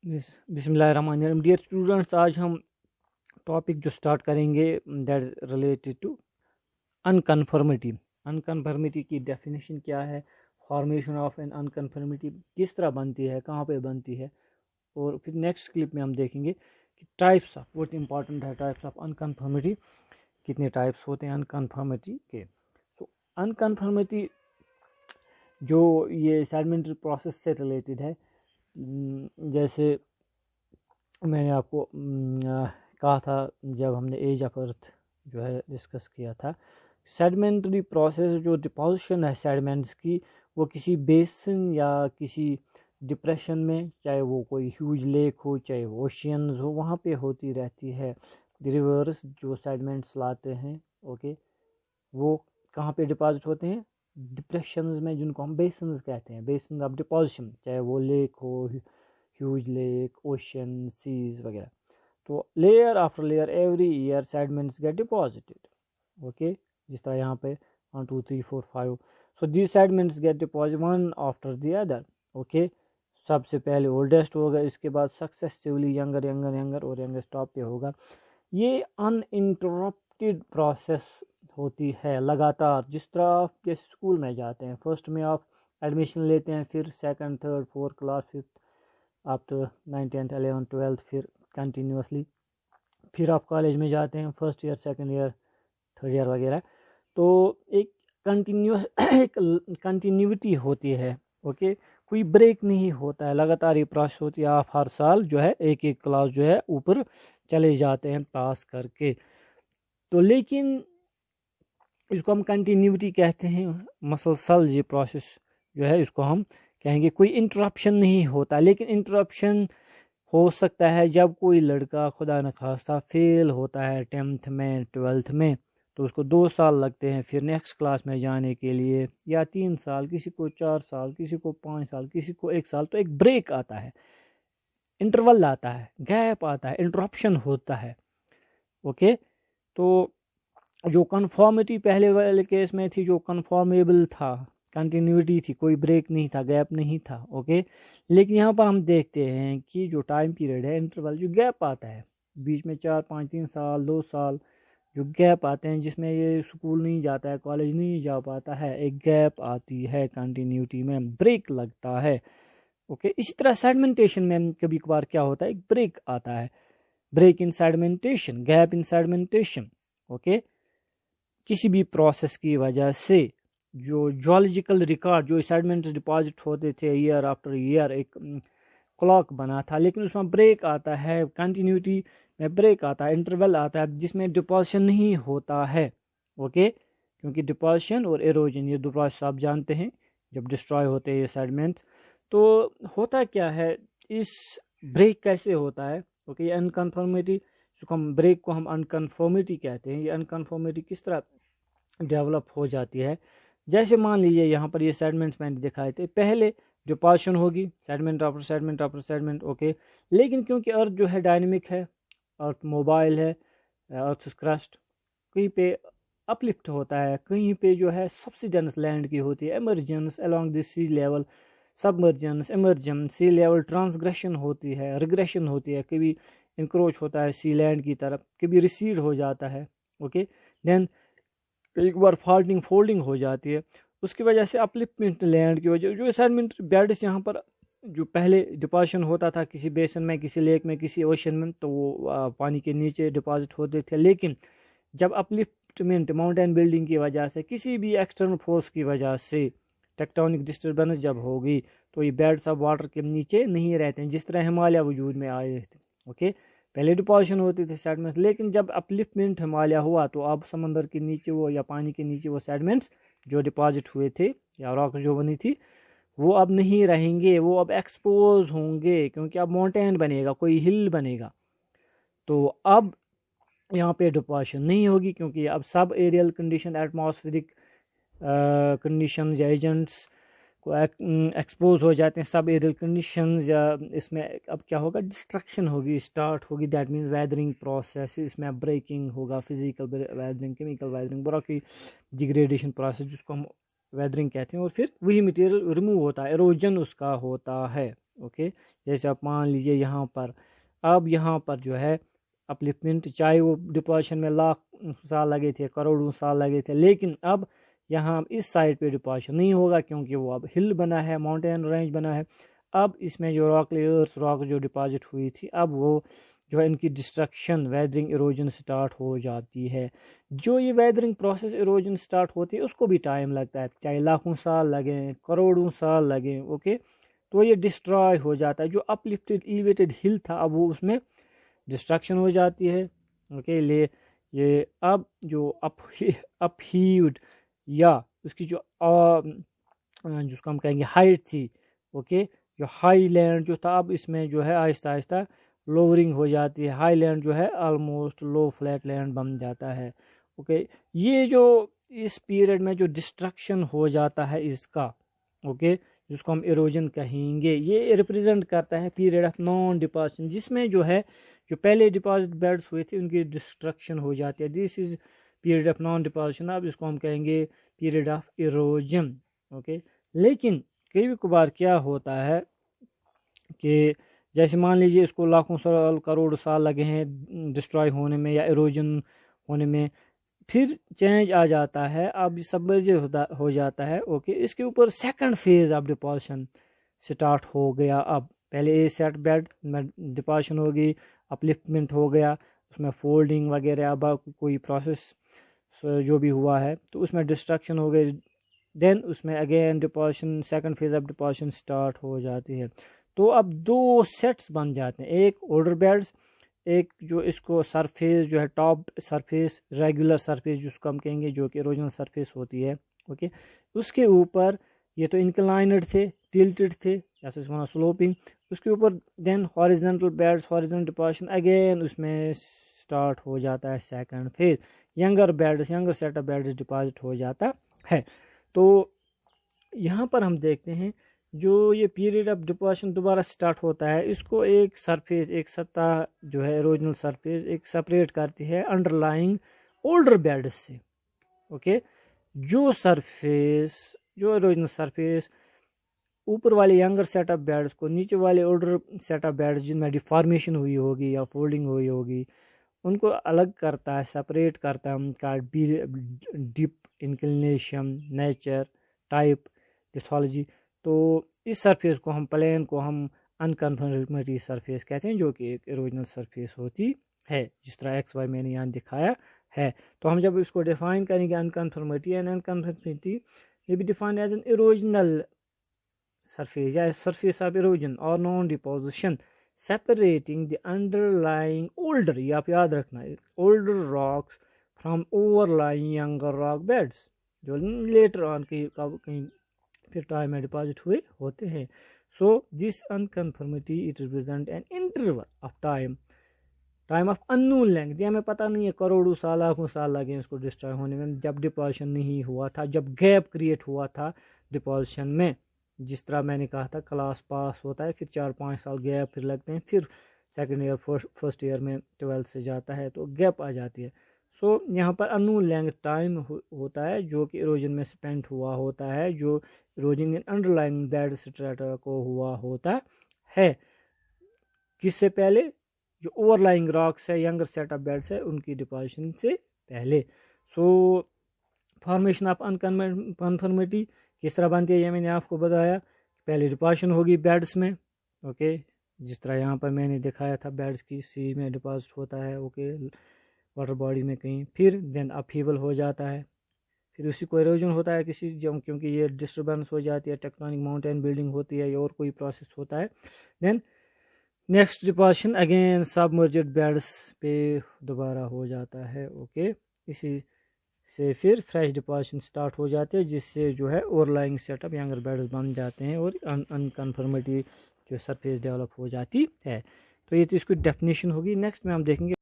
बिस्मिल्लाहिर्रहमानिर्रहीम। Dear students, आज हम टॉपिक जो स्टार्ट करेंगे that is related to unconformity. Unconformity की डेफिनेशन क्या है, फॉर्मेशन ऑफ एन अनकन्फर्मिटी किस तरह बनती है, कहाँ पे बनती है, और फिर नेक्स्ट क्लिप में हम देखेंगे कि टाइप्स ऑफ, बहुत इंपॉर्टेंट है, टाइप्स ऑफ अनकन्फर्मिटी, कितने टाइप्स होते हैं अनकन्फर्मिटी के। सो अनकन्फर्मिटी जो ये सेडिमेंट्री प्रोसेस से रिलेटेड है, जैसे मैंने आपको कहा था जब हमने एज ऑफ अर्थ जो है डिस्कस किया था, सेडिमेंट्री प्रोसेस जो डिपोजिशन है सेडिमेंट्स की, वो किसी बेसिन या किसी डिप्रेशन में, चाहे वो कोई ह्यूज लेक हो, चाहे ओशियंस हो, वहाँ पे होती रहती है। रिवर्स जो सेडिमेंट्स लाते हैं, ओके, वो कहाँ पे डिपॉजिट होते हैं, डिप्रेशंस में, जिनको हम बेसिन्स कहते हैं, बेसिन ऑफ डिपोजिशन, चाहे वो लेक हो, ह्यूज लेक, ओशन, सीज वगैरह। तो layer after layer every year sediments get deposited, okay, जिस तरह यहाँ पे 1 2 3 4 5। So these sediments get deposit one after the other, okay. सबसे पहले ओल्डेस्ट होगा, इसके बाद सक्सेसिवली यंगर यंगर यंगर और यंगेस्ट टॉप पे होगा। ये अनइंटरप्टेड प्रोसेस होती है लगातार, जिस तरह आप जैसे स्कूल में जाते हैं, फर्स्ट में आप एडमिशन लेते हैं, फिर second third fourth class, fifth, after 9th 10th 11th 12th, फिर कंटिन्यूसली, फिर आप कॉलेज में जाते हैं, first year, second year, third year वगैरह। तो एक कंटिन्यूस एक कंटिन्यूटी होती है, ओके, कोई ब्रेक नहीं होता है, लगातार ये प्रोसेस होती है। आप हर साल जो है एक एक क्लास जो है ऊपर चले जाते हैं पास करके। तो लेकिन इसको हम कंटिन्यूटी कहते हैं, मसलसल ये प्रोसेस जो है इसको हम कहेंगे, कोई इंटरप्शन नहीं होता। लेकिन इंटरप्शन हो सकता है जब कोई लड़का खुदा न खास्ता फेल होता है 10th में 12th में, तो उसको 2 साल लगते हैं फिर नेक्स्ट क्लास में जाने के लिए, या 3 साल, किसी को 4 साल, किसी को 5 साल, किसी को 1 साल। तो एक ब्रेक आता है, इंटरवल आता है, गैप आता है, इंटरप्शन होता है, ओके। तो जो कन्फॉर्मिटी पहले वाले केस में थी, जो कन्फॉर्मेबल था, कंटिन्यूटी थी, कोई ब्रेक नहीं था, गैप नहीं था, ओके। लेकिन यहाँ पर हम देखते हैं कि जो टाइम पीरियड है, इंटरवल, जो गैप आता है बीच में, 4 5 3 साल 2 साल जो गैप आते हैं, जिसमें ये स्कूल नहीं जाता है, कॉलेज नहीं जा पाता है, एक गैप आती है, कंटिन्यूटी में ब्रेक लगता है, ओके। इसी तरह सेडिमेंटेशन में कभी कभार क्या होता है, एक ब्रेक आता है, break in sedimentation, gap in sedimentation, okay. किसी भी प्रोसेस की वजह से जो जियोलॉजिकल रिकॉर्ड, जो सेडिमेंट्स डिपॉजिट होते थे ईयर आफ्टर ईयर, एक क्लॉक बना था, लेकिन उसमें ब्रेक आता है, कंटिन्यूटी में ब्रेक आता है, इंटरवल आता है, जिसमें डिपोजिशन नहीं होता है, ओके। क्योंकि डिपोजिशन और एरोजन ये दो प्रोसेस आप जानते हैं, जब डिस्ट्रॉय होते हैं ये सेडिमेंट्स। तो होता क्या है, इस ब्रेक कैसे होता है, ओके, ये अनकन्फर्मिटी, जिसको हम ब्रेक को हम अनकन्फर्मिटी कहते हैं, ये अनकन्फर्मिटी किस तरह डेवलप हो जाती है। जैसे मान लीजिए यहाँ पर ये सेडिमेंट्स मैंने दिखाए थे, पहले डिपोजिशन होगी, sediment after sediment after sediment, okay. लेकिन क्योंकि अर्थ जो है डायनेमिक है, अर्थ मोबाइल है, अर्थ क्रस्ट कहीं पे अपलिफ्ट होता है, कहीं पे जो है सब्सिडेंस लैंड की होती है, emergence along the sea level, submergence, emergence, sea level transgression होती है, रिग्रेशन होती है, कभी इंक्रोच होता है सी लैंड की तरफ, कभी रिसीड हो जाता है, ओके। देन एक बार फॉल्टिंग फोल्डिंग हो जाती है, उसकी वजह से अपलिफ्टमेंट लैंड की वजह, जो सेडिमेंट बेड्स यहाँ पर जो पहले डिपोजिशन होता था किसी बेसन में, किसी लेक में, किसी ओशन में, तो वो पानी के नीचे डिपॉजिट होते थे। लेकिन जब अपलिफ्टमेंट माउंटेन बिल्डिंग की वजह से, किसी भी एक्सटर्नल फोर्स की वजह से टेक्टोनिक डिस्टर्बेंस जब होगी, तो ये बेड्स अब वाटर के नीचे नहीं रहते हैं, जिस तरह हिमालय वजूद में आए थे, ओके। पहले डिपोजिशन होती थी सेडिमेंट्स, लेकिन जब अपलिफ्टमेंट हिमालय हुआ, तो अब समंदर के नीचे वो, या पानी के नीचे वो सेडिमेंट्स जो डिपॉजिट हुए थे, या रॉक जो बनी थी, वो अब नहीं रहेंगे, वो अब एक्सपोज होंगे, क्योंकि अब माउंटेन बनेगा, कोई हिल बनेगा। तो अब यहाँ पे डिपोजिशन नहीं होगी, क्योंकि अब सब एरियल कंडीशन, एटमॉस्फेरिक कंडीशन या एजेंट्स को एक्सपोज हो जाते हैं, सब एरियल कंडीशंस, या इसमें अब क्या होगा, डिस्ट्रक्शन होगी, स्टार्ट होगी, दैट मीन्स वेदरिंग प्रोसेस, इसमें ब्रेकिंग होगा, फिजिकल वेदरिंग, केमिकल वेदरिंग, बाकी डिग्रेडेशन प्रोसेस जिसको हम वेदरिंग कहते हैं, और फिर वही मटेरियल रिमूव होता है, एरोजन उसका होता है, ओके। जैसे आप मान लीजिए यहाँ पर, अब यहाँ पर जो है अपलिफ्टमेंट, चाहे वो डिपोजिशन में लाख साल लगे थे, करोड़ों साल लगे थे, लेकिन अब यहाँ इस साइड पे डिपोजिशन नहीं होगा क्योंकि वो अब हिल बना है, माउंटेन रेंज बना है। अब इसमें जो रॉक लेयर्स, रॉक जो डिपॉजिट हुई थी, अब वो जो है इनकी डिस्ट्रक्शन, वेदरिंग, इरोजन स्टार्ट हो जाती है। जो ये वेदरिंग प्रोसेस, इरोजन स्टार्ट होती है, उसको भी टाइम लगता है, चाहे लाखों साल लगें, करोड़ों साल लगें। ओके, तो ये डिस्ट्रॉय हो जाता है। जो अपलिफ्टेड एलिवेटेड हिल था, अब वो उसमें डिस्ट्रक्शन हो जाती है। ओके, ले ये अब जो अपहीव्ड या उसकी जिसको हम कहेंगे हाइट थी, ओके, जो हाई लैंड जो था, अब इसमें जो है आहिस्ता आहिस्ता लोअरिंग हो जाती है। हाई लैंड जो है ऑलमोस्ट लो फ्लैट लैंड बन जाता है। ओके, ये जो इस पीरियड में जो डिस्ट्रक्शन हो जाता है इसका, ओके, जिसको हम इरोजन कहेंगे, ये रिप्रेजेंट करता है पीरियड ऑफ नॉन डिपोजिशन, जिसमें जो है जो पहले डिपॉजिट बेड्स हुए थे उनकी डिस्ट्रक्शन हो जाती है। This is period of non deposition. अब इसको हम कहेंगे पीरियड ऑफ इरोजन। ओके, लेकिन कई बार क्या होता है कि जैसे मान लीजिए इसको लाखों साल, करोड़ साल लगे हैं डिस्ट्रॉय होने में या इरोजन होने में, फिर चेंज आ जाता है, अब सबमर्ज हो जाता है। ओके, इसके ऊपर second phase of deposition start हो गया। अब पहले ए सेट बेड में डिपोजिशन होगी, अपलिफ्टमेंट हो गया, उसमें फोल्डिंग वगैरह, अब कोई प्रोसेस जो भी हुआ है तो उसमें डिस्ट्रक्शन हो गई। देन उसमें again deposition, second phase of deposition start हो जाती है। तो अब दो सेट्स बन जाते हैं, एक ओल्डर बेड्स, एक जो इसको सरफेस जो है टॉप सरफेस, रेगुलर सरफेस जिसको हम कहेंगे, जो कि इरोजनल सरफेस होती है। ओके, उसके ऊपर ये तो इंक्लाइनड थे, टिल्टेड थे, जैसे इसको स्लोपिंग, उसके ऊपर then horizontal beds, horizontal deposition, again उसमें स्टार्ट हो जाता है second phase, younger beds, younger set of beds deposit हो जाता है। तो यहाँ पर हम देखते हैं जो ये पीरियड ऑफ डिपोजिशन दोबारा स्टार्ट होता है, इसको एक सरफेस, एक सतह जो है इरोजनल सरफेस एक सेपरेट करती है अंडरलाइंग ओल्डर बेड्स से। ओके, जो सरफेस, जो इरोजनल सरफेस ऊपर वाले यंगर सेट ऑफ बेड्स को नीचे वाले ओल्डर सेट ऑफ बेड्स जिनमें डिफॉर्मेशन हुई होगी या फोल्डिंग हुई होगी, उनको अलग करता है, सेपरेट करता है उनका dip, inclination, nature, type, lithology. तो इस सरफेस को हम, प्लेन को हम अनकन्फर्मेटरी सरफेस कहते हैं, जो कि एक इरोजनल सरफेस होती है, जिस तरह एक्स वाई मैंने यहाँ दिखाया है। तो हम जब इसको डिफाइन करेंगे, अनकन्फर्मेटरी एंड अनकन्फर्मेटरी ये भी define as an erosional surface या surface of erosion or non deposition separating the underlying older, ये आप याद रखना है, older rocks from overlying younger rock beds, जो later on कहीं फिर टाइम में डिपॉजिट हुए होते हैं। So this unconformity it represent an interval of time, time of unknown length, ये हमें पता नहीं है, करोड़ों साल, लाखों साल लगे इसको डिस्ट्रॉय होने में, जब डिपोजिशन नहीं हुआ था, जब गैप क्रिएट हुआ था डिपोजिशन में। जिस तरह मैंने कहा था क्लास पास होता है, फिर 4-5 साल गैप फिर लगते हैं, फिर सेकंड ईयर फर्स्ट ईयर में 12th से जाता है तो गैप आ जाती है। सो यहाँ पर अननोन लेंथ टाइम होता है जो कि इरोजन में स्पेंड हुआ होता है, जो इरोजन इन अंडरलाइंग बेड स्ट्रेटा को हुआ होता है। किससे पहले? जो ओवरलाइंग रॉक्स है, यंगर सेट ऑफ बेड्स है, उनकी डिपोजिशन से पहले। सो फॉर्मेशन ऑफ अनकन्फर्मिटी किस तरह बनती है, ये मैंने आपको बताया। पहले डिपोजिशन होगी बेड्स में, ओके, जिस तरह यहाँ पर मैंने दिखाया था, बेड्स की सी में डिपॉजिट होता है, ओके, वाटर बॉडी में कहीं, फिर देन अपहीवल हो जाता है, फिर उसी को इरोजन होता है किसी, जब क्योंकि ये डिस्टर्बेंस हो जाती है, टेक्टोनिक माउंटेन बिल्डिंग होती है और कोई प्रोसेस होता है, then next deposition again submerged beds पे दोबारा हो जाता है। ओके, इसी से फिर फ्रेश डिपोजिशन स्टार्ट हो जाते हैं, जिससे जो है ओवरलाइंग सेटअप यंगर बेड्स बन जाते हैं और अनकन्फर्मिटी जो सरफेस डेवलप हो जाती है। तो ये तो इसकी डेफिनेशन होगी। नेक्स्ट में हम देखेंगे